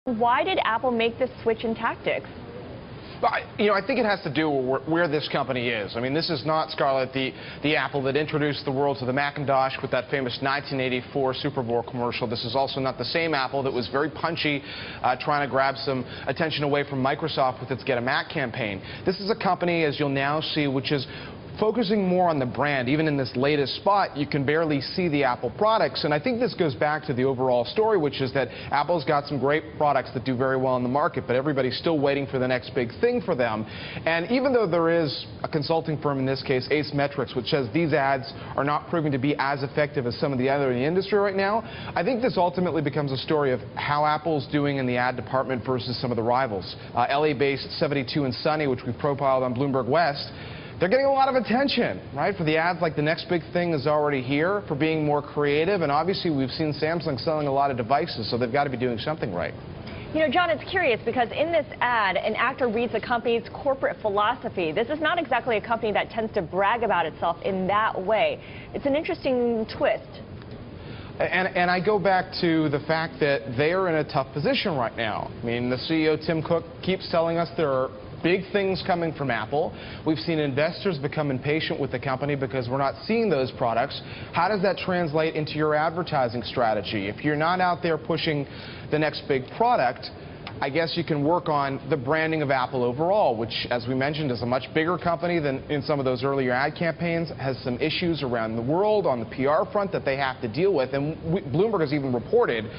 Why did Apple make this switch in tactics? I think it has to do with where this company is. I mean, this is not, Scarlett, the Apple that introduced the world to the Macintosh with that famous 1984 Super Bowl commercial. This is also not the same Apple that was very punchy, trying to grab some attention away from Microsoft with its Get a Mac campaign. This is a company, as you'll now see, which is focusing more on the brand. Even in this latest spot, you can barely see the Apple products, and I think this goes back to the overall story, which is that Apple's got some great products that do very well in the market, but everybody's still waiting for the next big thing for them. And even though there is a consulting firm, in this case Ace Metrics, which says these ads are not proving to be as effective as some of the other in the industry right now, I think this ultimately becomes a story of how Apple's doing in the ad department versus some of the rivals. LA-based 72 and Sunny, which we profiled on Bloomberg West, they're getting a lot of attention, right, for the ads like the next big thing is already here, for being more creative, and obviously we've seen Samsung selling a lot of devices, so they've got to be doing something right. You know, John, it's curious because in this ad, an actor reads the company's corporate philosophy. This is not exactly a company that tends to brag about itself in that way. It's an interesting twist. And I go back to the fact that they are in a tough position right now. I mean, the CEO, Tim Cook, keeps telling us there are big things coming from Apple. We've seen investors become impatient with the company because we're not seeing those products. How does that translate into your advertising strategy? If you're not out there pushing the next big product, I guess you can work on the branding of Apple overall, which, as we mentioned, is a much bigger company than in some of those earlier ad campaigns, has some issues around the world on the PR front that they have to deal with. And Bloomberg has even reported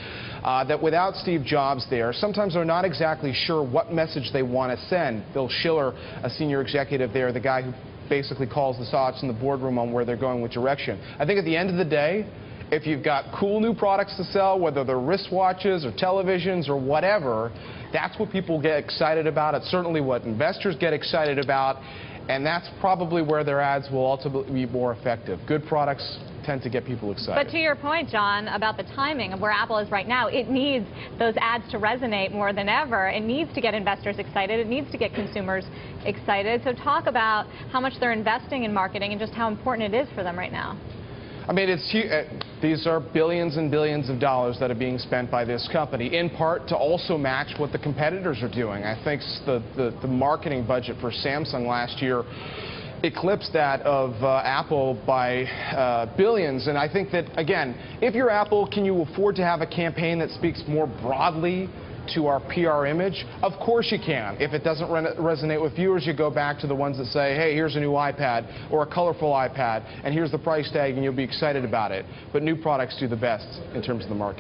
that without Steve Jobs there, sometimes they're not exactly sure what message they want to send. Bill Schiller, a senior executive there, the guy who basically calls the shots in the boardroom on where they're going, which direction. I think at the end of the day, if you've got cool new products to sell, whether they're wristwatches or televisions or whatever, that's what people get excited about. It's certainly what investors get excited about, and that's probably where their ads will ultimately be more effective. Good products tend to get people excited. But to your point, John, about the timing of where Apple is right now, it needs those ads to resonate more than ever. It needs to get investors excited. It needs to get consumers excited. So talk about how much they're investing in marketing and just how important it is for them right now. I mean, these are billions and billions of dollars that are being spent by this company, in part to also match what the competitors are doing. I think the marketing budget for Samsung last year eclipsed that of Apple by billions. And I think that, again, if you're Apple, can you afford to have a campaign that speaks more broadly to our PR image? Of course you can. If it doesn't resonate with viewers, you go back to the ones that say, hey, here's a new iPad or a colorful iPad, and here's the price tag, and you'll be excited about it. But new products do the best in terms of the market.